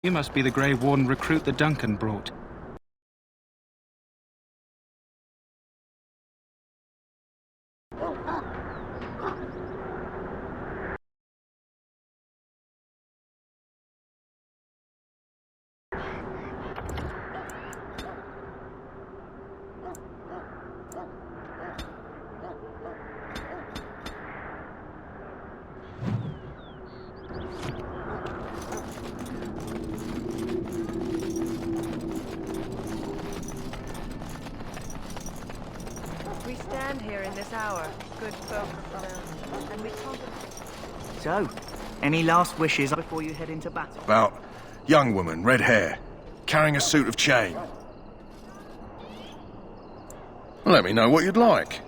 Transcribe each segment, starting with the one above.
You must be the Grey Warden recruit that Duncan brought. We stand here in this hour, good folk of the land, and we contemplate. So, any last wishes before you head into battle? About young woman, red hair, carrying a suit of chain. Let me know what you'd like.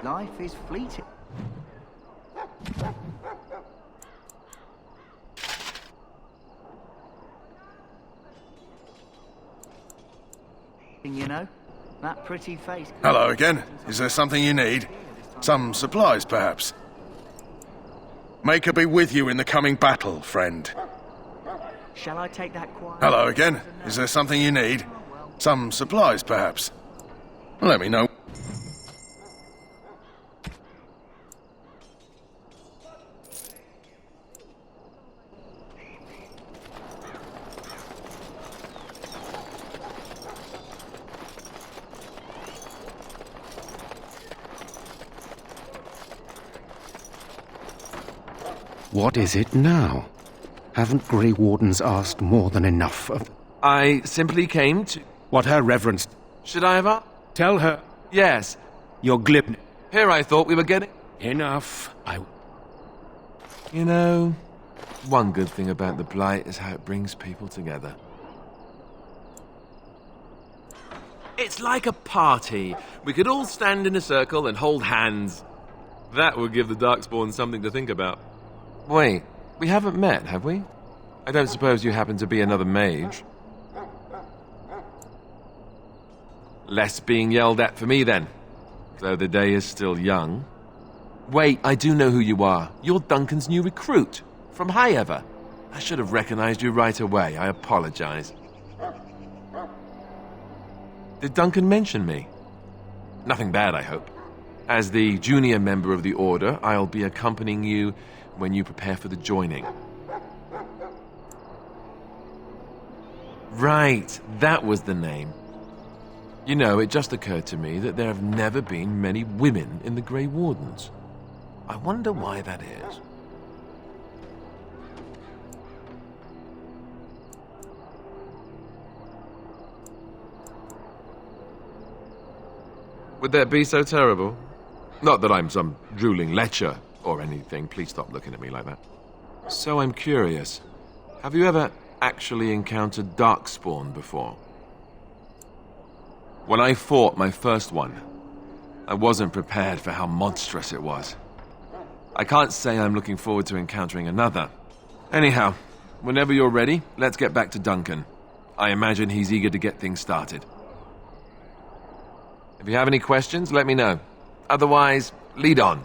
Life is fleeting. You know, that pretty face. Hello again. Is there something you need? Some supplies, perhaps? May her be with you in the coming battle, friend. Shall I take that quiet? Hello again. Is there something you need? Some supplies, perhaps? Let me know. What is it now? Haven't Grey Wardens asked more than enough of... I simply came to... What her reverence... Should I have asked? Tell her Yes. you're glib... Here I thought we were getting... Enough. You know, one good thing about the blight is how it brings people together. It's like a party. We could all stand in a circle and hold hands. That would give the Darkspawn something to think about. Wait, we haven't met, have we? I don't suppose you happen to be another mage? Less being yelled at for me, then. Though the day is still young. Wait, I do know who you are. You're Duncan's new recruit. From Highever. I should have recognized you right away. I apologize. Did Duncan mention me? Nothing bad, I hope. As the junior member of the Order, I'll be accompanying you when you prepare for the joining. Right, that was the name. You know, it just occurred to me that there have never been many women in the Grey Wardens. I wonder why that is. Would that be so terrible? Not that I'm some drooling lecher or anything. Please stop looking at me like that. So I'm curious. Have you ever actually encountered Darkspawn before? When I fought my first one, I wasn't prepared for how monstrous it was. I can't say I'm looking forward to encountering another. Anyhow, whenever you're ready, let's get back to Duncan. I imagine he's eager to get things started. If you have any questions, let me know. Otherwise, lead on.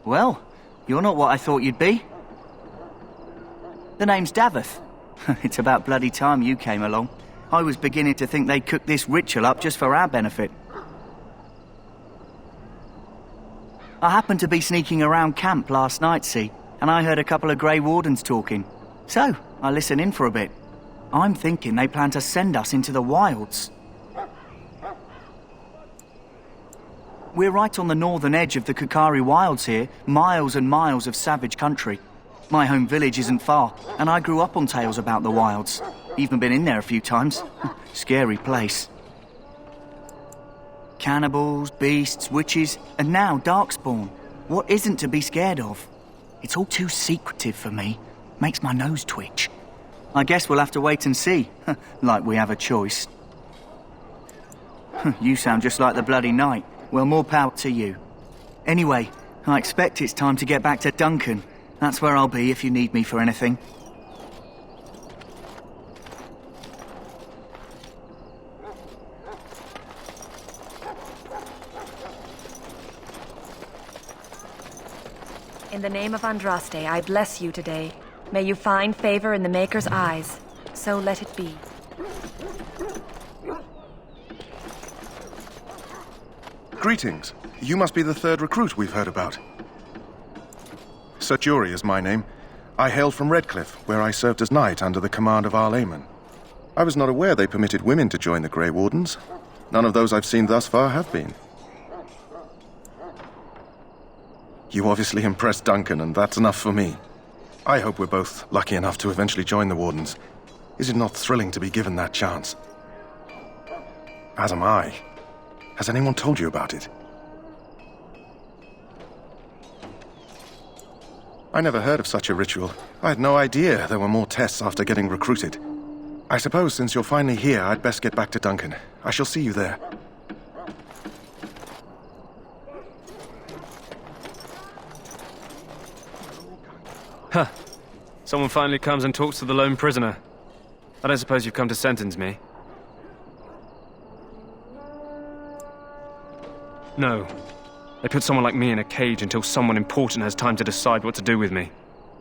Well, you're not what I thought you'd be. The name's Davith. It's about bloody time you came along. I was beginning to think they'd cooked this ritual up just for our benefit. I happened to be sneaking around camp last night, see, and I heard a couple of Grey Wardens talking. So, I listened in for a bit. I'm thinking they plan to send us into the wilds. We're right on the northern edge of the Kukari Wilds here, miles and miles of savage country. My home village isn't far, and I grew up on tales about the wilds. Even been in there a few times. Scary place. Cannibals, beasts, witches, and now Darkspawn. What isn't to be scared of? It's all too secretive for me. Makes my nose twitch. I guess we'll have to wait and see, like we have a choice. You sound just like the bloody knight. Well, more power to you. Anyway, I expect it's time to get back to Duncan. That's where I'll be if you need me for anything. In the name of Andraste, I bless you today. May you find favor in the Maker's eyes. So let it be. Greetings. You must be the third recruit we've heard about. Sir Jury is my name. I hail from Redcliffe, where I served as knight under the command of Arl Eamon. I was not aware they permitted women to join the Grey Wardens. None of those I've seen thus far have been. You obviously impressed Duncan, and that's enough for me. I hope we're both lucky enough to eventually join the Wardens. Is it not thrilling to be given that chance? As am I. Has anyone told you about it? I never heard of such a ritual. I had no idea there were more tests after getting recruited. I suppose since you're finally here, I'd best get back to Duncan. I shall see you there. Huh. Someone finally comes and talks to the lone prisoner. I don't suppose you've come to sentence me? No. They put someone like me in a cage until someone important has time to decide what to do with me.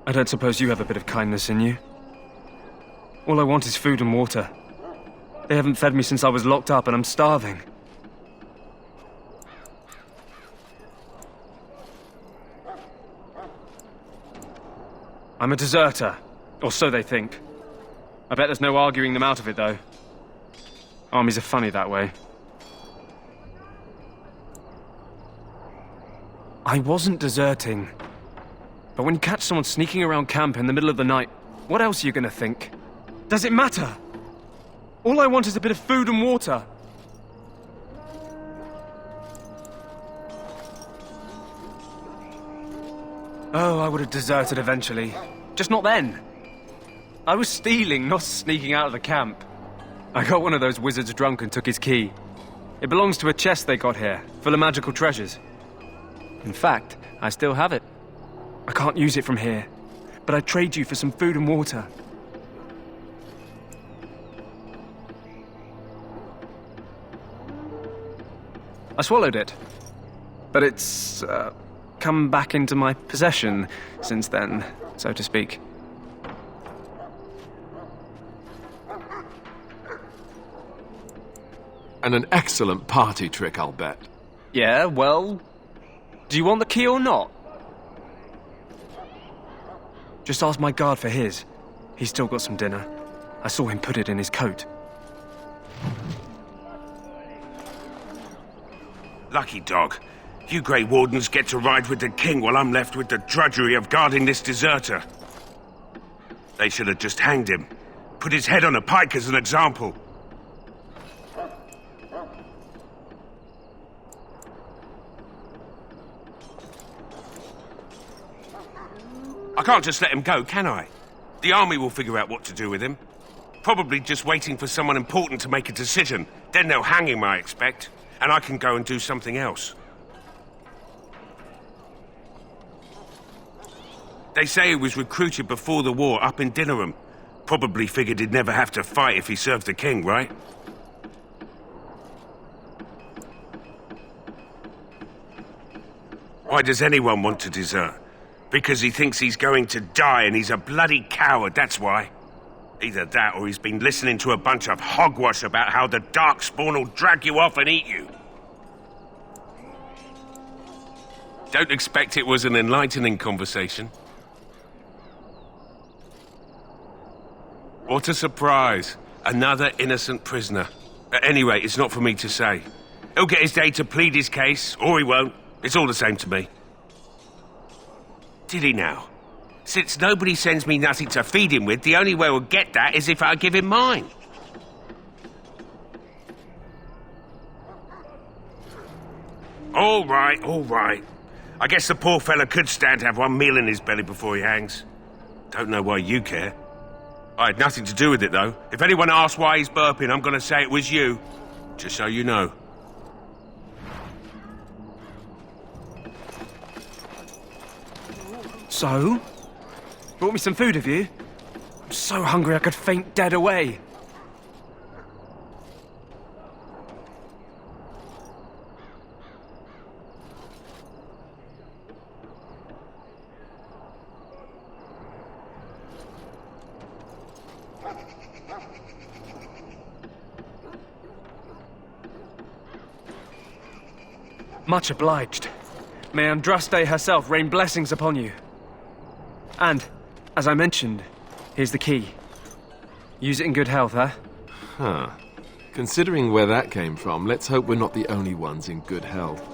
I don't suppose you have a bit of kindness in you? All I want is food and water. They haven't fed me since I was locked up and I'm starving. I'm a deserter, or so they think. I bet there's no arguing them out of it, though. Armies are funny that way. I wasn't deserting. But when you catch someone sneaking around camp in the middle of the night, what else are you gonna think? Does it matter? All I want is a bit of food and water. Oh, I would have deserted eventually. Just not then. I was stealing, not sneaking out of the camp. I got one of those wizards drunk and took his key. It belongs to a chest they got here, full of magical treasures. In fact, I still have it. I can't use it from here, but I'd trade you for some food and water. I swallowed it, but it's come back into my possession since then, so to speak. And an excellent party trick, I'll bet. Yeah, well, do you want the key or not? Just ask my guard for his. He's still got some dinner. I saw him put it in his coat. Lucky dog. You Grey Wardens get to ride with the king while I'm left with the drudgery of guarding this deserter. They should have just hanged him. Put his head on a pike as an example. I can't just let him go, can I? The army will figure out what to do with him. Probably just waiting for someone important to make a decision. Then they'll hang him, I expect. And I can go and do something else. They say he was recruited before the war up in Dinnerham. Probably figured he'd never have to fight if he served the king, right? Why does anyone want to desert? Because he thinks he's going to die and he's a bloody coward, that's why. Either that or he's been listening to a bunch of hogwash about how the Darkspawn will drag you off and eat you. Don't expect it was an enlightening conversation. What a surprise. Another innocent prisoner. At any rate, it's not for me to say. He'll get his day to plead his case, or he won't. It's all the same to me. Did he now? Since nobody sends me nothing to feed him with, the only way we'll get that is if I give him mine. All right, all right. I guess the poor fella could stand to have one meal in his belly before he hangs. Don't know why you care. I had nothing to do with it, though. If anyone asks why he's burping, I'm gonna say it was you. Just so you know. So? Brought me some food, have you? I'm so hungry I could faint dead away. Much obliged. May Andraste herself rain blessings upon you. And, as I mentioned, here's the key. Use it in good health, huh? Huh. Considering where that came from, let's hope we're not the only ones in good health.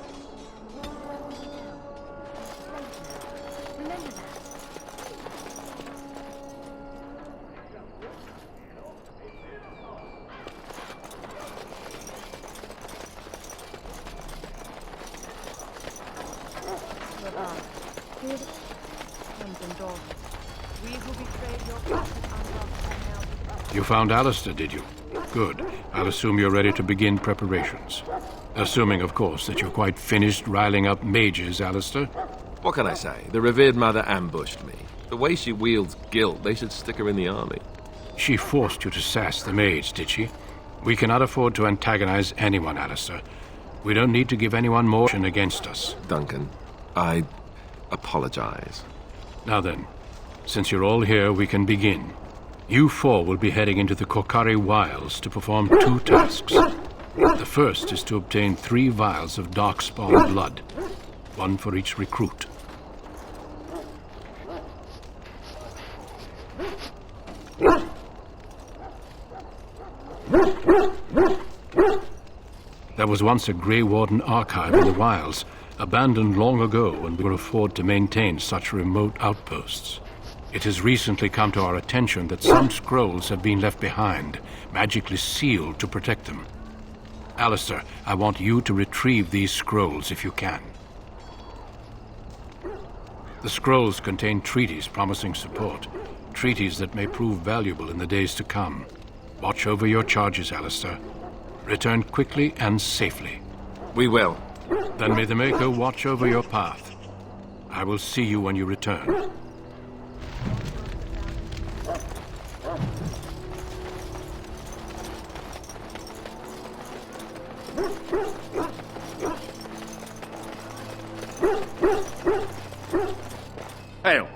You found Alistair, did you? Good. I'll assume you're ready to begin preparations. Assuming, of course, that you're quite finished riling up mages, Alistair. What can I say? The revered mother ambushed me. The way she wields guilt, they should stick her in the army. She forced you to sass the mage, did she? We cannot afford to antagonize anyone, Alistair. We don't need to give anyone more against us. Duncan, I apologize. Now then, since you're all here, we can begin. You four will be heading into the Kokari Wilds to perform 2 tasks. The first is to obtain 3 vials of Darkspawn blood, 1 for each recruit. There was once a Grey Warden archive in the wilds, abandoned long ago when we could afford to maintain such remote outposts. It has recently come to our attention that some scrolls have been left behind, magically sealed to protect them. Alistair, I want you to retrieve these scrolls if you can. The scrolls contain treaties promising support, treaties that may prove valuable in the days to come. Watch over your charges, Alistair. Return quickly and safely. We will. Then may the Maker watch over your path. I will see you when you return. Hail.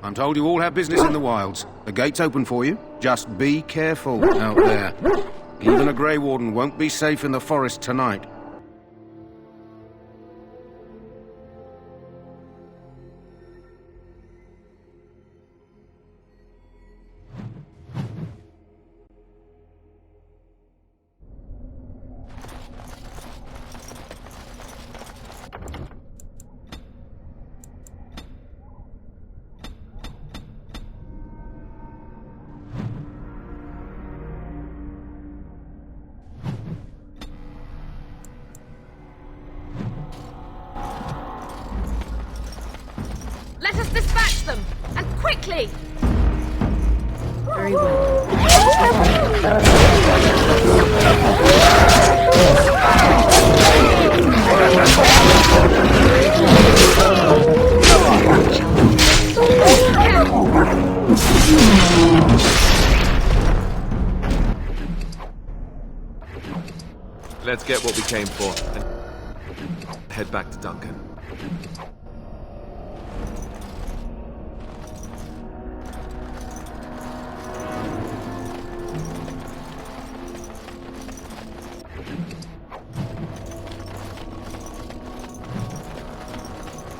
I'm told you all have business in the wilds. The gate's open for you. Just be careful out there. Even a Grey Warden won't be safe in the forest tonight. Let us dispatch them! And quickly! Very well. Let's get what we came for and head back to Duncan.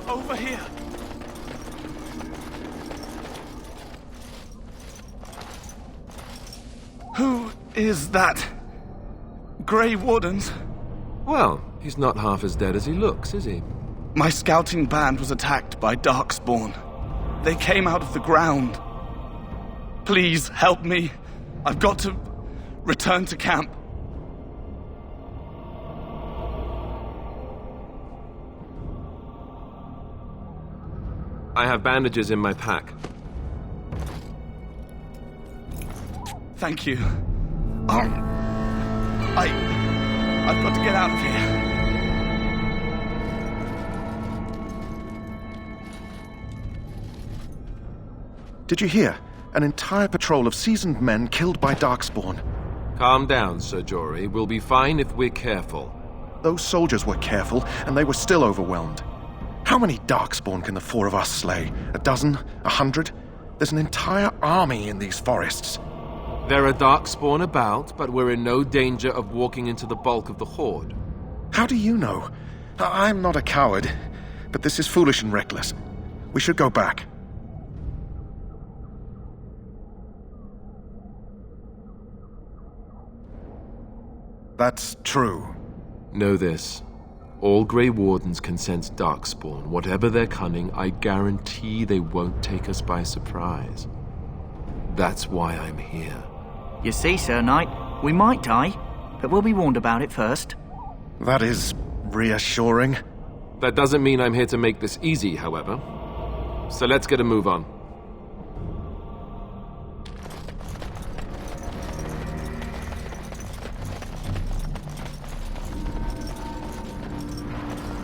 Over here. Who is that? Grey Wardens? Well, he's not half as dead as he looks, is he? My scouting band was attacked by Darkspawn. They came out of the ground. Please help me. I've got to return to camp. I have bandages in my pack. Thank you. I've got to get out of here. Did you hear? An entire patrol of seasoned men killed by Darkspawn. Calm down, Sir Jory. We'll be fine if we're careful. Those soldiers were careful, and they were still overwhelmed. How many Darkspawn can the four of us slay? A dozen? 100? There's an entire army in these forests. There are Darkspawn about, but we're in no danger of walking into the bulk of the Horde. How do you know? I'm not a coward, but this is foolish and reckless. We should go back. That's true. Know this. All Grey Wardens can sense Darkspawn. Whatever their cunning, I guarantee they won't take us by surprise. That's why I'm here. You see, Sir Knight, we might die, but we'll be warned about it first. That is reassuring. That doesn't mean I'm here to make this easy, however. So let's get a move on.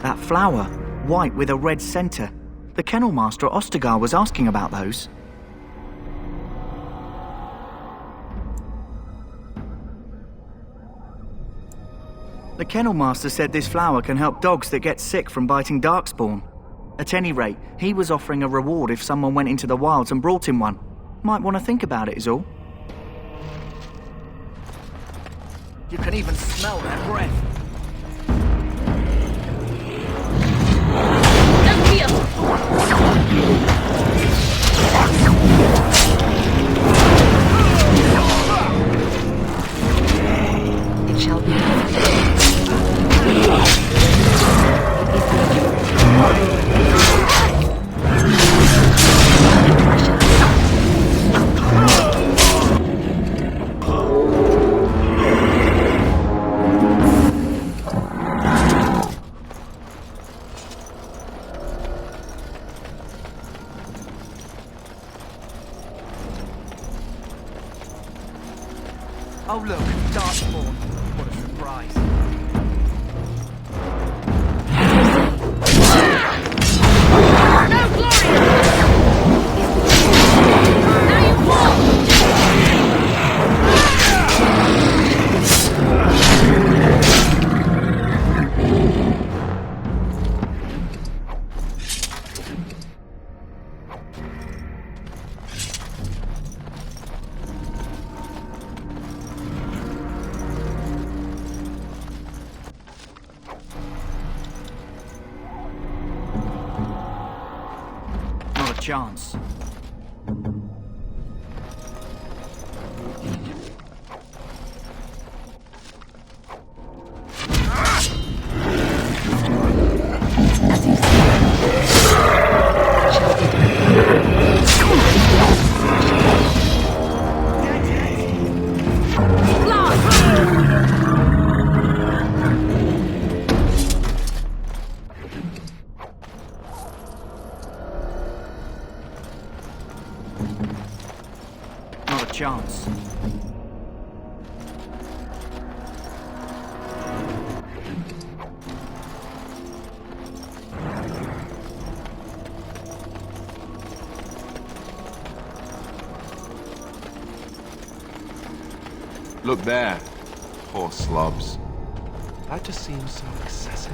That flower, white with a red centre. The kennel master at Ostagar was asking about those. The kennel master said this flower can help dogs that get sick from biting Darkspawn. At any rate, he was offering a reward if someone went into the wilds and brought him one. Might want to think about it is all. You can even smell their breath. It shall be. Oh look, Darkspawn. What a surprise. No glory! Now you fall! Not a chance. Not a chance. Look there. Poor slobs. That just seems so excessive.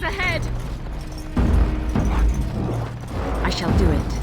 ahead! I shall do it.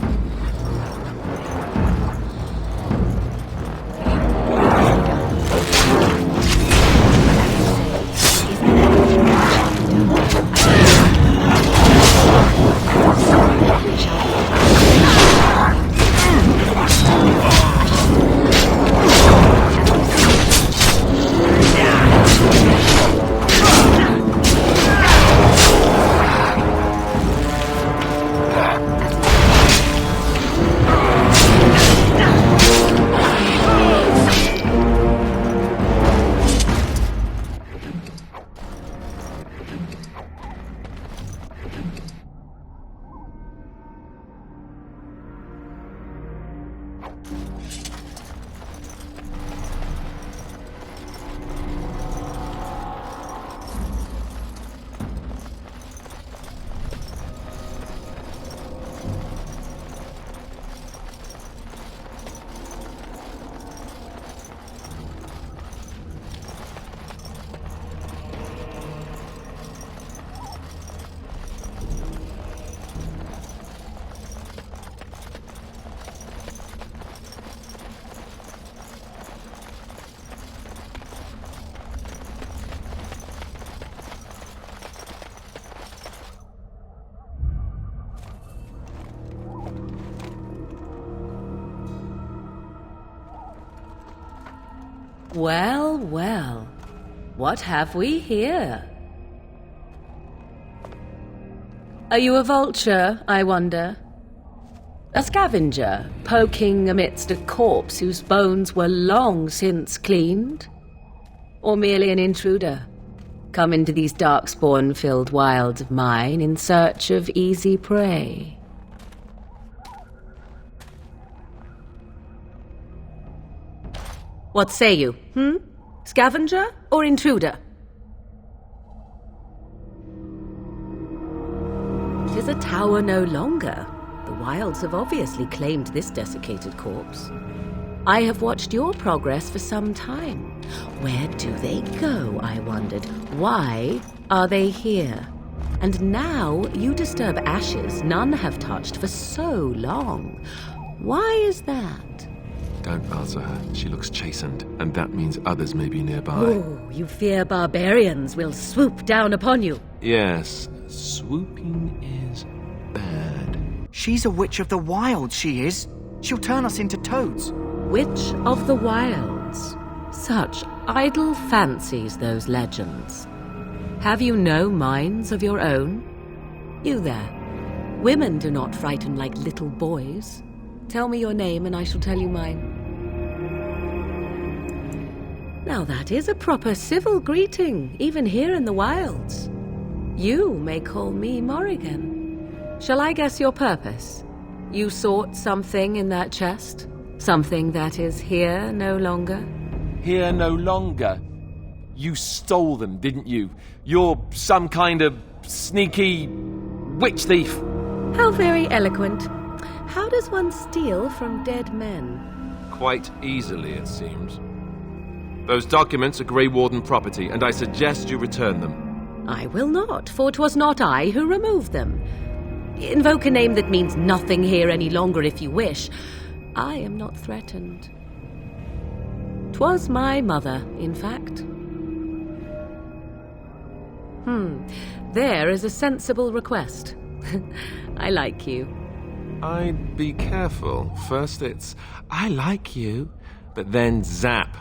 Well, well. What have we here? Are you a vulture, I wonder? A scavenger, poking amidst a corpse whose bones were long since cleaned? Or merely an intruder, come into these darkspawn-filled wilds of mine in search of easy prey? What say you, Scavenger or intruder? 'Tis a tower no longer. The wilds have obviously claimed this desiccated corpse. I have watched your progress for some time. Where do they go, I wondered? Why are they here? And now you disturb ashes none have touched for so long. Why is that? Don't answer her. She looks chastened, and that means others may be nearby. Oh, you fear barbarians will swoop down upon you. Yes, swooping is bad. She's a witch of the wilds, she is. She'll turn us into toads. Witch of the wilds. Such idle fancies, those legends. Have you no minds of your own? You there. Women do not frighten like little boys. Tell me your name and I shall tell you mine. Now that is a proper civil greeting, even here in the wilds. You may call me Morrigan. Shall I guess your purpose? You sought something in that chest? Something that is here no longer? Here no longer. You stole them, didn't you? You're some kind of sneaky witch thief. How very eloquent. How does one steal from dead men? Quite easily, it seems. Those documents are Grey Warden property, and I suggest you return them. I will not, for 'twas not I who removed them. Invoke a name that means nothing here any longer if you wish. I am not threatened. 'Twas my mother, in fact. There is a sensible request. I like you. I'd be careful. First it's, I like you, but then zap.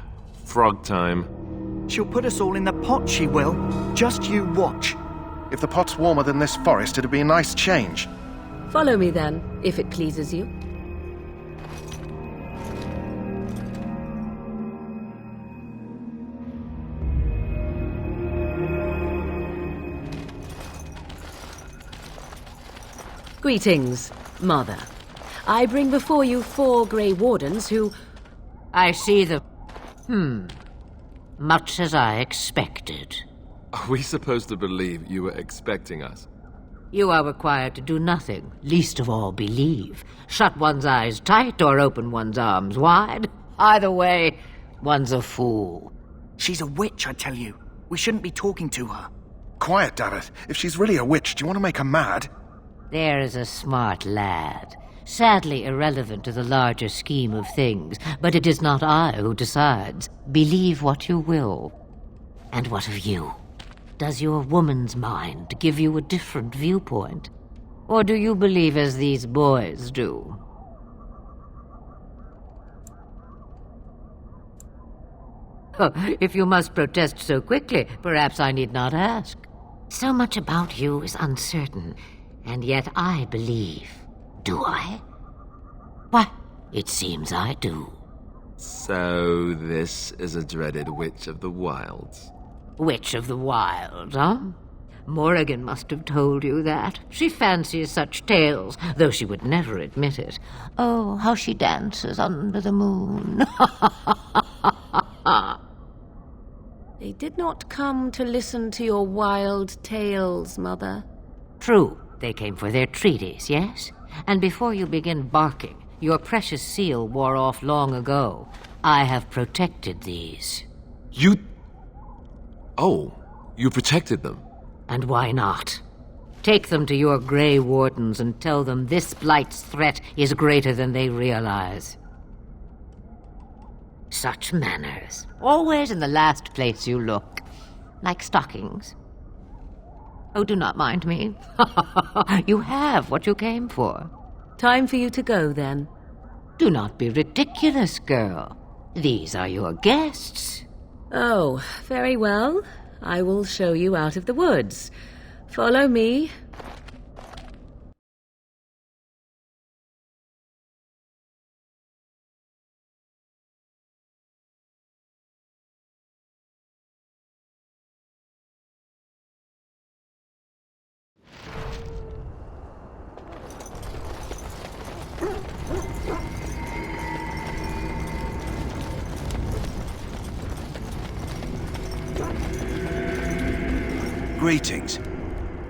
Frog time. She'll put us all in the pot, she will. Just you watch. If the pot's warmer than this forest, it'd be a nice change. Follow me then, if it pleases you. Greetings, Mother. I bring before you 4 Grey Wardens who... I see the... Much as I expected. Are we supposed to believe you were expecting us? You are required to do nothing, least of all believe. Shut one's eyes tight or open one's arms wide. Either way, one's a fool. She's a witch, I tell you. We shouldn't be talking to her. quiet, Davith. If she's really a witch, do you want to make her mad? There is a smart lad. Sadly irrelevant to the larger scheme of things, but it is not I who decides. Believe what you will. And what of you? Does your woman's mind give you a different viewpoint? Or do you believe as these boys do? If you must protest so quickly, perhaps I need not ask. So much about you is uncertain, and yet I believe. Do I? Why, it seems I do. So this is a dreaded Witch of the Wilds. Witch of the Wild, huh? Morrigan must have told you that. She fancies such tales, though she would never admit it. Oh, how she dances under the moon. They did not come to listen to your wild tales, Mother. True, they came for their treaties, yes? And before you begin barking, your precious seal wore off long ago. I have protected these. You... Oh, you protected them? And why not? Take them to your Grey Wardens and tell them this blight's threat is greater than they realize. Such manners. Always in the last place you look. Like stockings. Oh, do not mind me. You have what you came for. Time for you to go, then. Do not be ridiculous, girl. These are your guests. Oh, very well. I will show you out of the woods. Follow me. Greetings.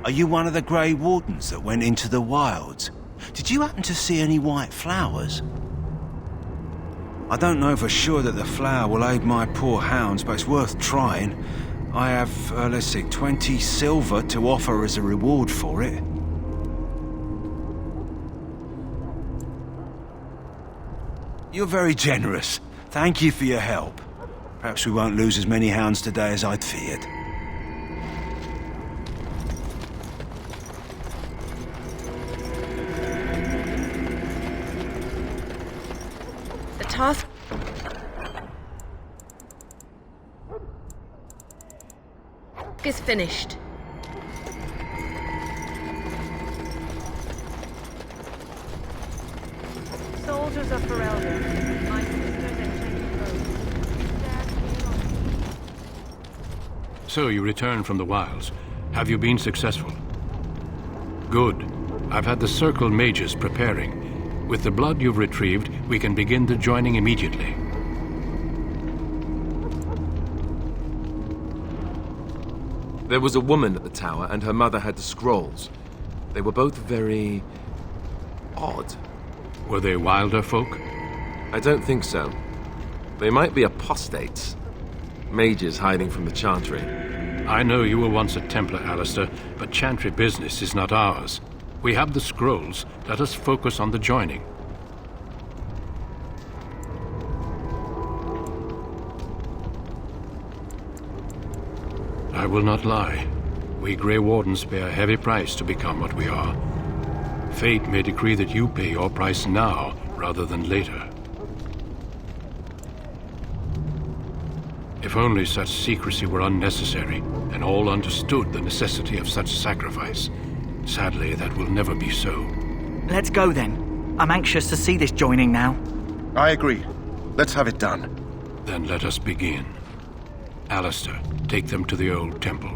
Are you one of the Grey Wardens that went into the wilds? Did you happen to see any white flowers? I don't know for sure that the flower will aid my poor hounds, but it's worth trying. I have, let's see, 20 silver to offer as a reward for it. You're very generous. Thank you for your help. Perhaps we won't lose as many hounds today as I'd feared. Task is finished. Soldiers of Ferelden, my sisters and gentlemen. So you returned from the wilds. Have you been successful? Good. I've had the Circle mages preparing. With the blood you've retrieved, we can begin the joining immediately. There was a woman at the tower, and her mother had the scrolls. They were both very... odd. Were they wilder folk? I don't think so. They might be apostates. Mages hiding from the Chantry. I know you were once a Templar, Alistair, but Chantry business is not ours. We have the scrolls. Let us focus on the joining. I will not lie. We Grey Wardens pay a heavy price to become what we are. Fate may decree that you pay your price now, rather than later. If only such secrecy were unnecessary, and all understood the necessity of such sacrifice. Sadly, that will never be so. Let's go then. I'm anxious to see this joining now. I agree. Let's have it done. Then let us begin. Alistair, take them to the old temple.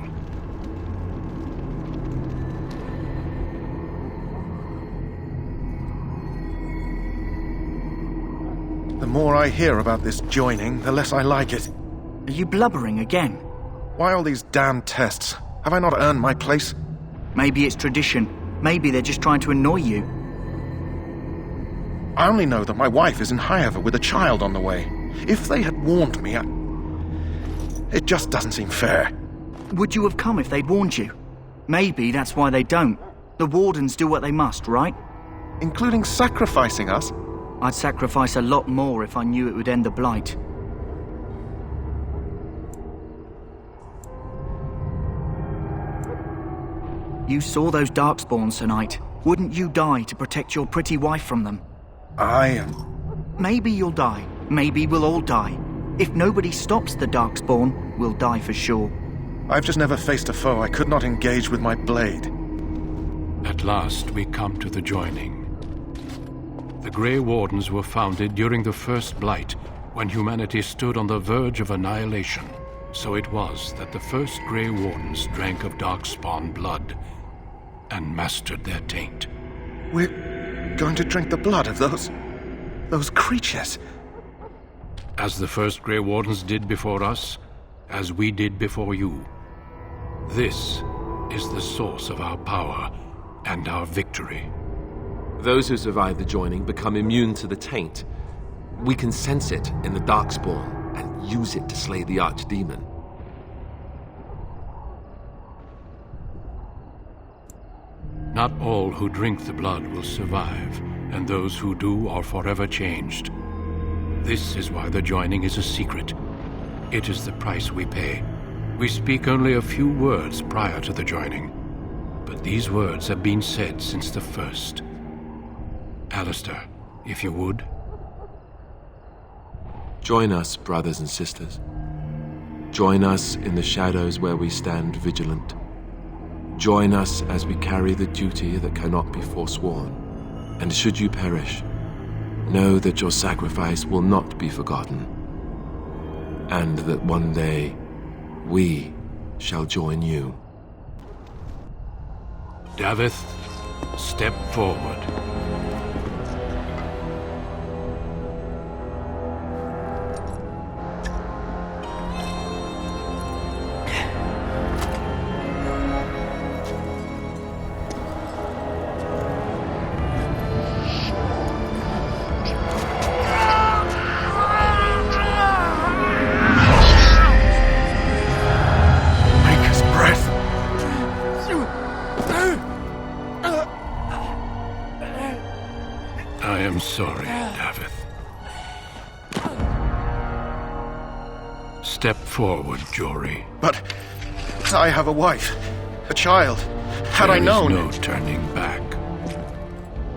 The more I hear about this joining, the less I like it. Are you blubbering again? Why all these damn tests? Have I not earned my place? Maybe it's tradition. Maybe they're just trying to annoy you. I only know that my wife is in Highever with a child on the way. If they had warned me, it just doesn't seem fair. Would you have come if they'd warned you? Maybe that's why they don't. The Wardens do what they must, right? Including sacrificing us? I'd sacrifice a lot more if I knew it would end the blight. You saw those Darkspawns tonight. Wouldn't you die to protect your pretty wife from them? I am... Maybe you'll die. Maybe we'll all die. If nobody stops the Darkspawn, we'll die for sure. I've just never faced a foe I could not engage with my blade. At last we come to the joining. The Grey Wardens were founded during the first blight, when humanity stood on the verge of annihilation. So it was that the first Grey Wardens drank of Darkspawn blood and mastered their taint. We're going to drink the blood of those creatures. As the first Grey Wardens did before us, as we did before you. This is the source of our power and our victory. Those who survive the joining become immune to the taint. We can sense it in the Darkspawn and use it to slay the Archdemon. Not all who drink the blood will survive, and those who do are forever changed. This is why the joining is a secret. It is the price we pay. We speak only a few words prior to the joining, but these words have been said since the first. Alistair, if you would. Join us, brothers and sisters. Join us in the shadows where we stand vigilant. Join us as we carry the duty that cannot be forsworn. And should you perish, know that your sacrifice will not be forgotten, and that one day we shall join you. Davith, step forward. I am sorry, Davith. Step forward, Jory. But I have a wife, a child. Had I known... There is no turning back.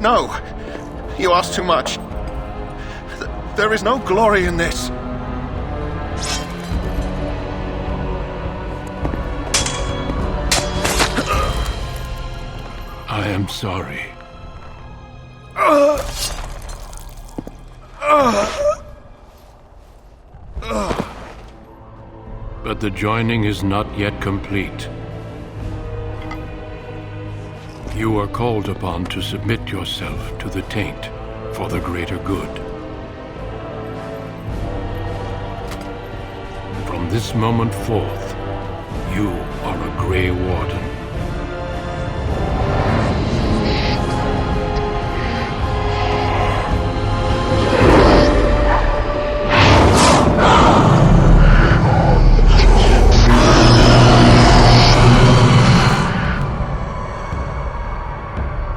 No! You ask too much. There is no glory in this. I am sorry. But the joining is not yet complete. You are called upon to submit yourself to the taint for the greater good. From this moment forth, you are a Grey Warden.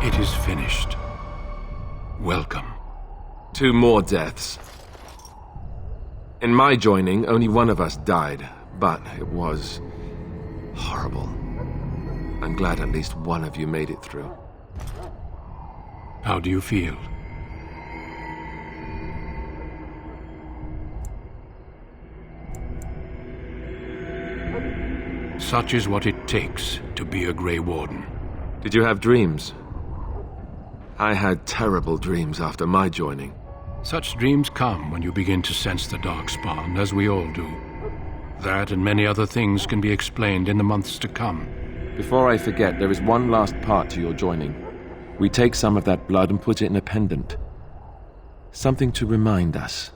It is finished. Welcome. 2 more deaths. In my joining, only one of us died, but it was horrible. I'm glad at least one of you made it through. How do you feel? Such is what it takes to be a Grey Warden. Did you have dreams? I had terrible dreams after my joining. Such dreams come when you begin to sense the Darkspawn, as we all do. That and many other things can be explained in the months to come. Before I forget, there is one last part to your joining. We take some of that blood and put it in a pendant. Something to remind us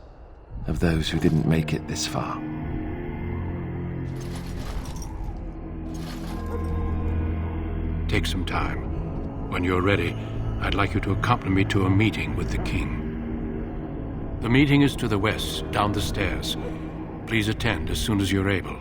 of those who didn't make it this far. Take some time. When you're ready, I'd like you to accompany me to a meeting with the king. The meeting is to the west, down the stairs. Please attend as soon as you're able.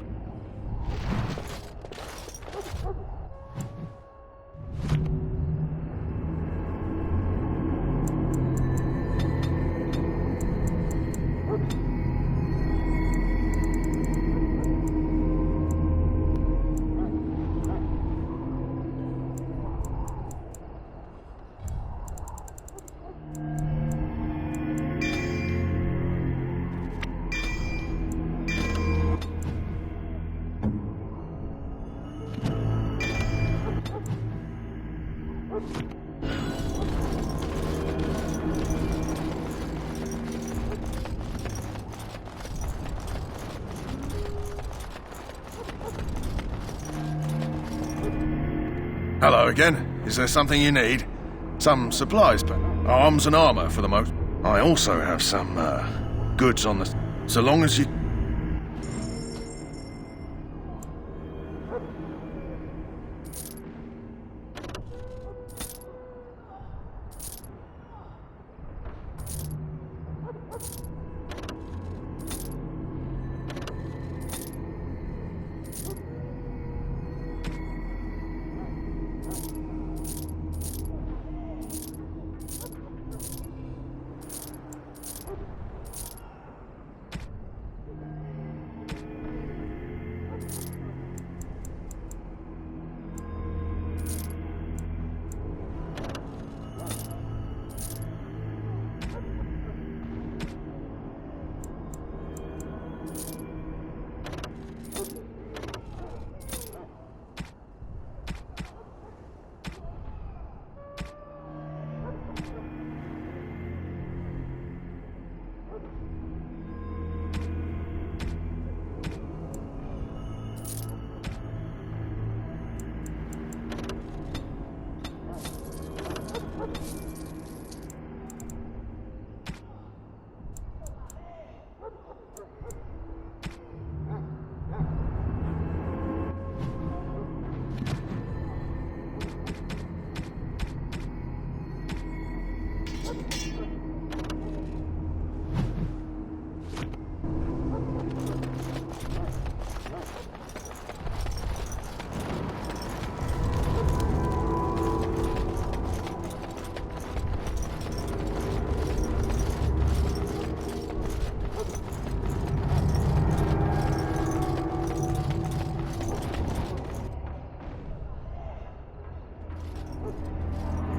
Hello again. Is there something you need? Some supplies, but arms and armor for the most. I also have some, goods on the... So long as you...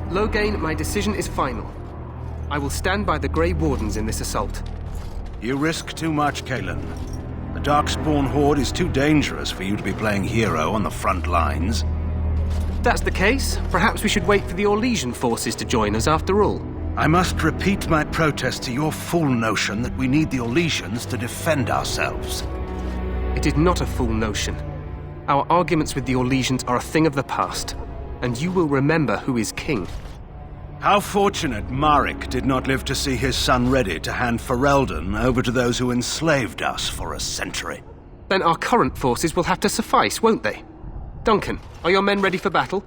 Loghain, my decision is final. I will stand by the Grey Wardens in this assault. You risk too much, Kalen. The Darkspawn Horde is too dangerous for you to be playing hero on the front lines. If that's the case, perhaps we should wait for the Orlesian forces to join us after all. I must repeat my protest to your fool notion that we need the Orlesians to defend ourselves. It is not a fool notion. Our arguments with the Orlesians are a thing of the past, and you will remember who is king. How fortunate Marek did not live to see his son ready to hand Ferelden over to those who enslaved us for a century. Then our current forces will have to suffice, won't they? Duncan, are your men ready for battle?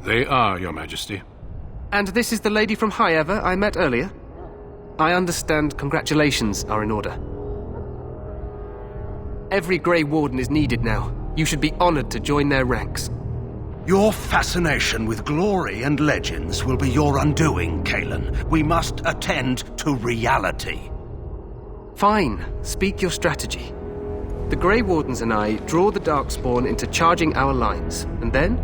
They are, Your Majesty. And this is the lady from High Ever I met earlier? I understand congratulations are in order. Every Grey Warden is needed now. You should be honored to join their ranks. Your fascination with glory and legends will be your undoing, Kalen. We must attend to reality. Fine. Speak your strategy. The Grey Wardens and I draw the Darkspawn into charging our lines, and then?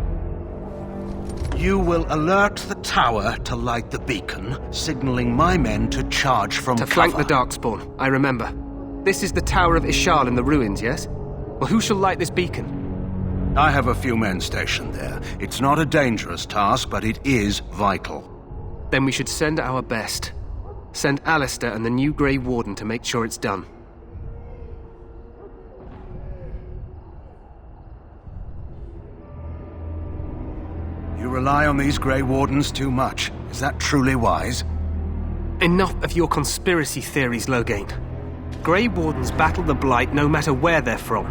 You will alert the tower to light the beacon, signaling my men to charge from cover. To flank the Darkspawn, I remember. This is the Tower of Ishal in the ruins, yes? Well, who shall light this beacon? I have a few men stationed there. It's not a dangerous task, but it is vital. Then we should send our best. Send Alistair and the new Grey Warden to make sure it's done. You rely on these Grey Wardens too much. Is that truly wise? Enough of your conspiracy theories, Loghain. Grey Wardens battle the Blight no matter where they're from.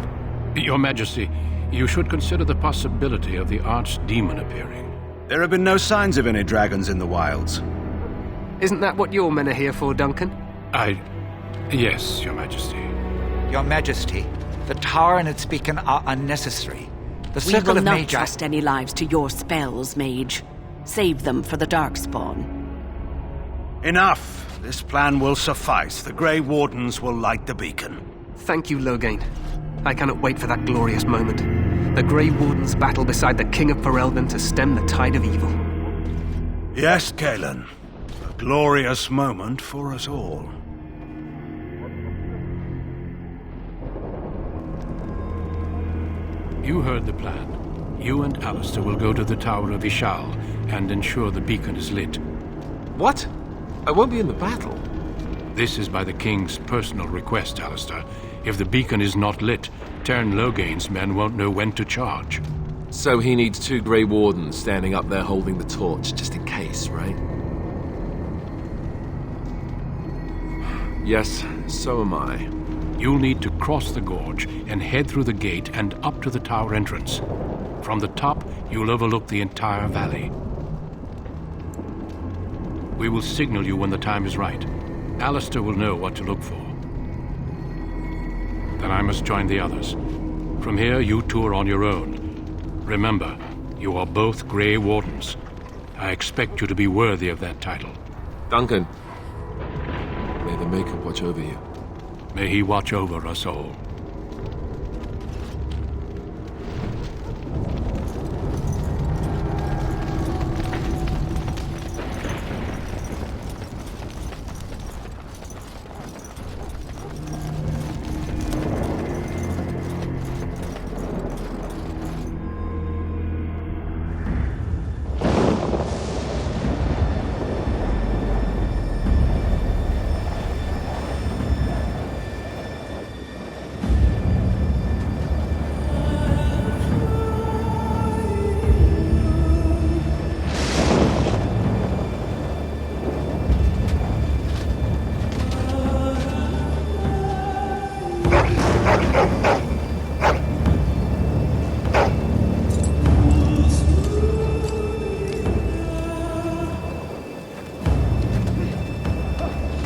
Your Majesty, you should consider the possibility of the Archdemon appearing. There have been no signs of any dragons in the wilds. Isn't that what your men are here for, Duncan? Yes, Your Majesty. Your Majesty, the tower and its beacon are unnecessary. The We circle will of not Magi... trust any lives to your spells, Mage. Save them for the Darkspawn. Enough! This plan will suffice. The Grey Wardens will light the beacon. Thank you, Loghain. I cannot wait for that glorious moment. The Grey Wardens battle beside the King of Ferelden to stem the tide of evil. Yes, Kalen. A glorious moment for us all. You heard the plan. You and Alistair will go to the Tower of Ishal and ensure the beacon is lit. What? I won't be in the battle. This is by the King's personal request, Alistair. If the beacon is not lit, Tern Loghain's men won't know when to charge. So he needs 2 Grey Wardens standing up there holding the torch, just in case, right? Yes, so am I. You'll need to cross the gorge and head through the gate and up to the tower entrance. From the top, you'll overlook the entire valley. We will signal you when the time is right. Alistair will know what to look for. Then I must join the others. From here, you two are on your own. Remember, you are both Grey Wardens. I expect you to be worthy of that title. Duncan, may the Maker watch over you. May he watch over us all.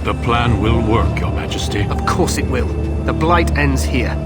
The plan will work, Your Majesty. Of course it will. The blight ends here.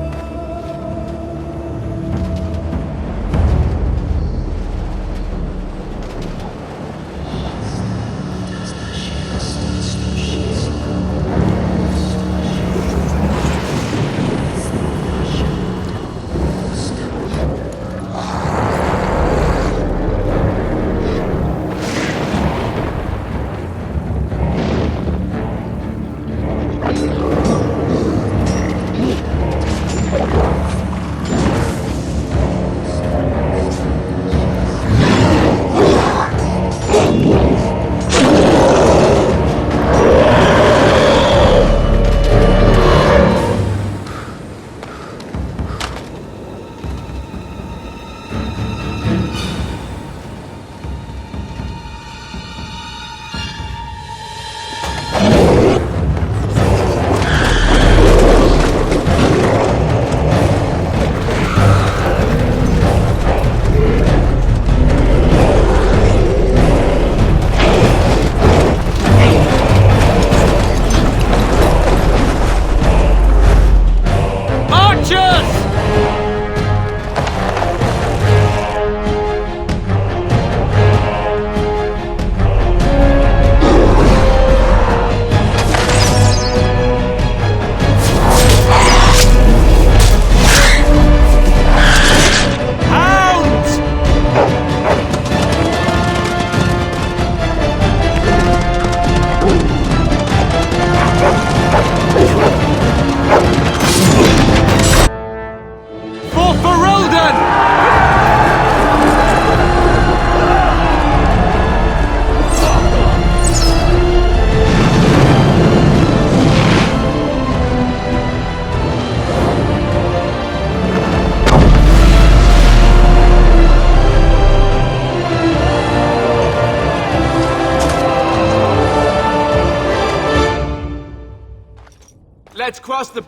Let's cross the...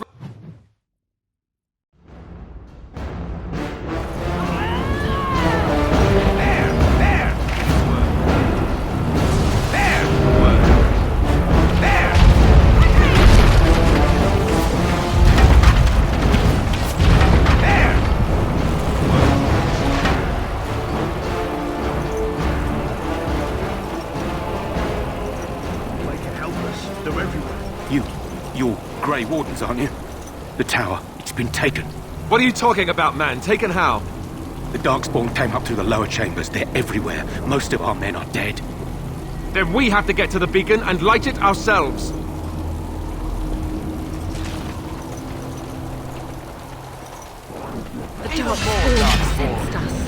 You're Grey Wardens, aren't you? The tower, it's been taken. What are you talking about, man? Taken how? The Darkspawn came up through the lower chambers. They're everywhere. Most of our men are dead. Then we have to get to the beacon and light it ourselves. The Darkspawn sensed us.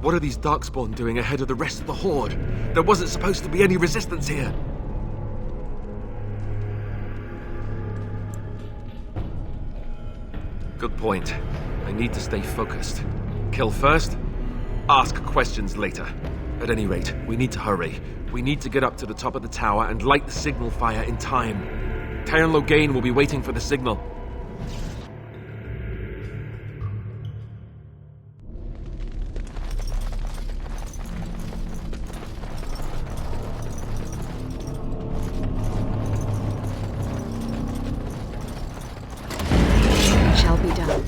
What are these Darkspawn doing ahead of the rest of the Horde? There wasn't supposed to be any resistance here. Good point. I need to stay focused. Kill first, ask questions later. At any rate, we need to hurry. We need to get up to the top of the tower and light the signal fire in time. Taron Logain will be waiting for the signal. Shall be done.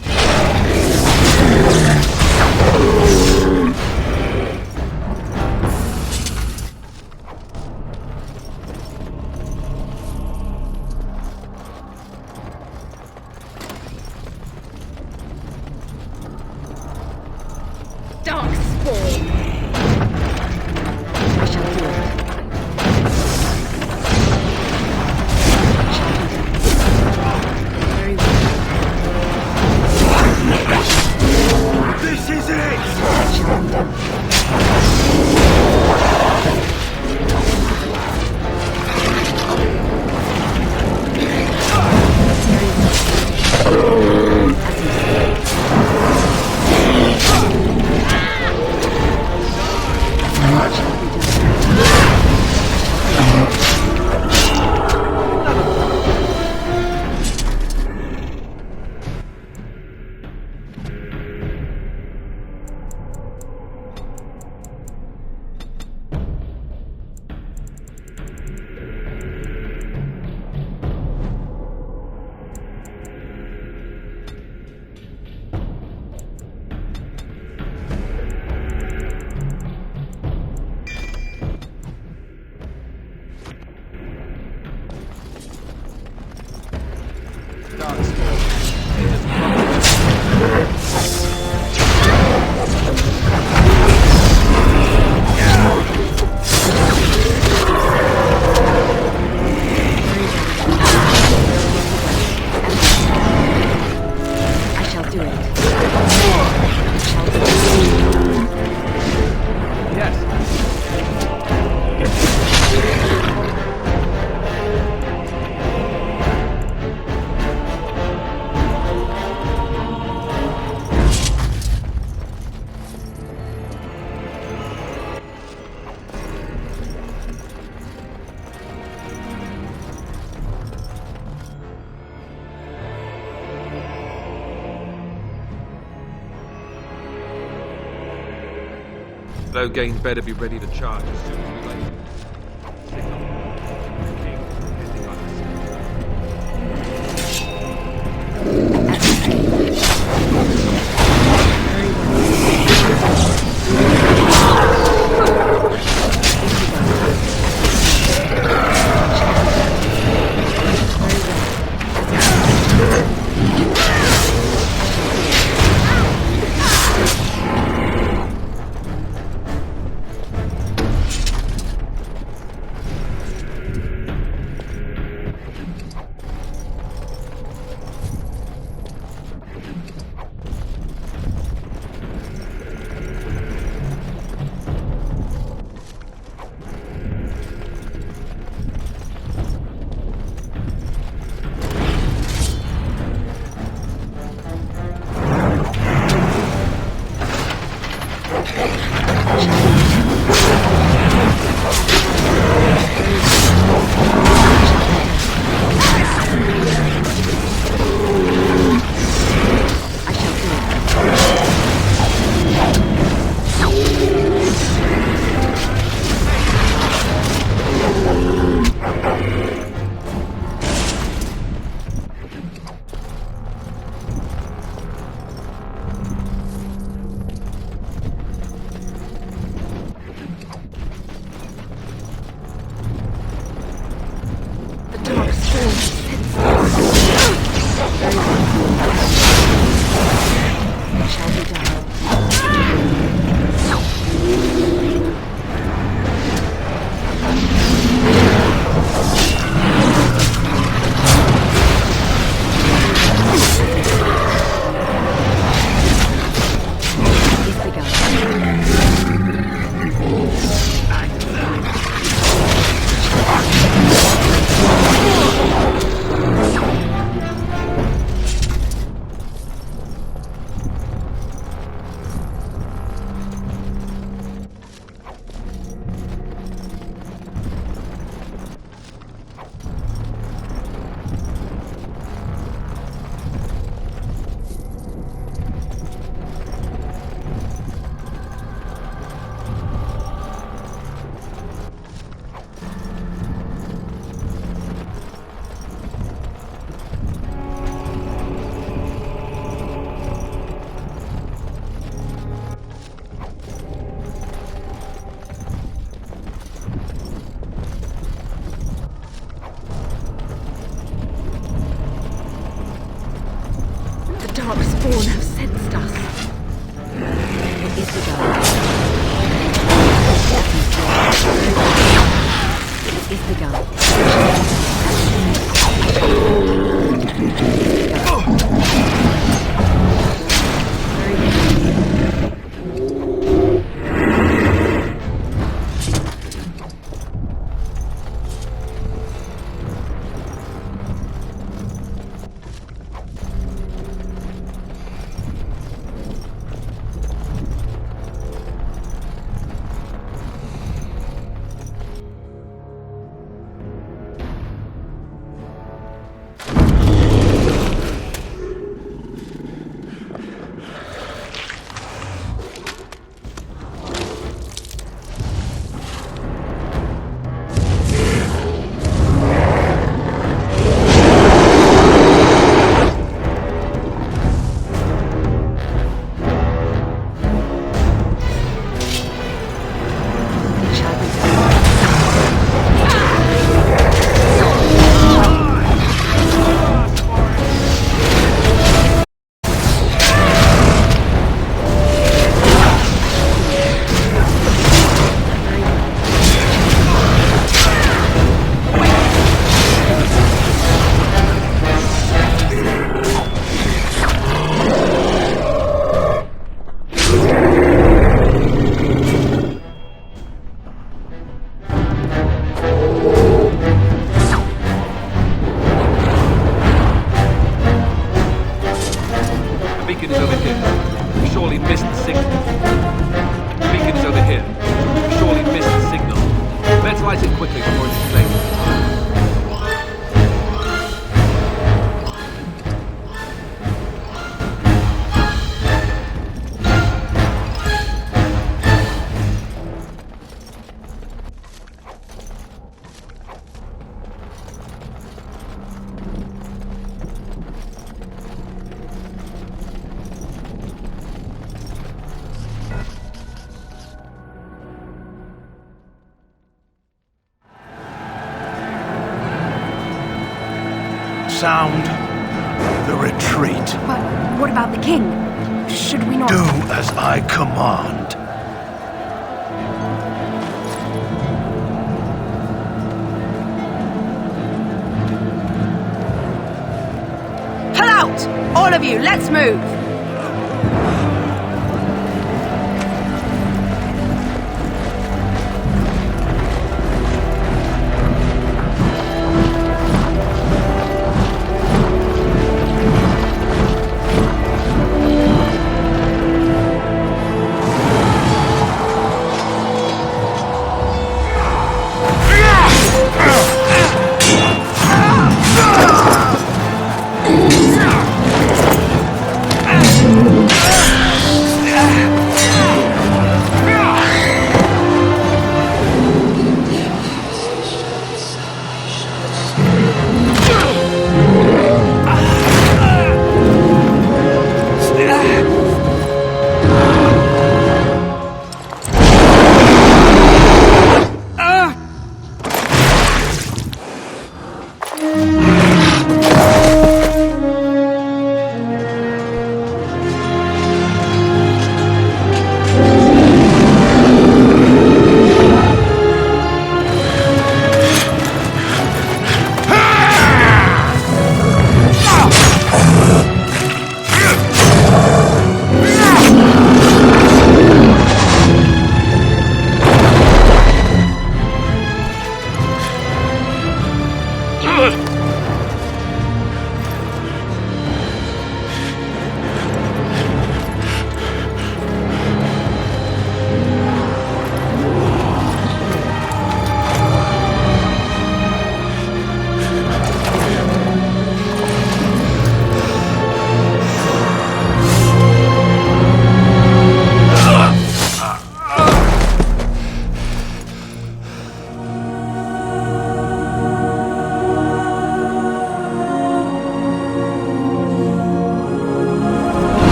Logain better be ready to charge as soon as we light it. Signal. King, heading on Darkspawn have sensed us. What is the gun? What is the gun? Sound the retreat. But what about the king? Should we not... Do as I command. Pull out! All of you, let's move!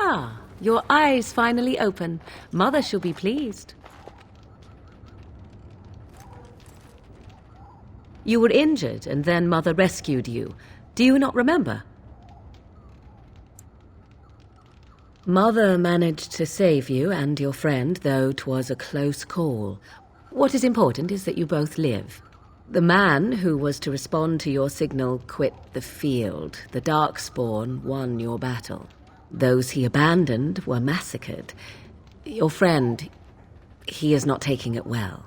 Ah, your eyes finally open. Mother shall be pleased. You were injured, and then Mother rescued you. Do you not remember? Mother managed to save you and your friend, though 'twas a close call. What is important is that you both live. The man who was to respond to your signal quit the field. The Darkspawn won your battle. Those he abandoned were massacred. Your friend, he is not taking it well.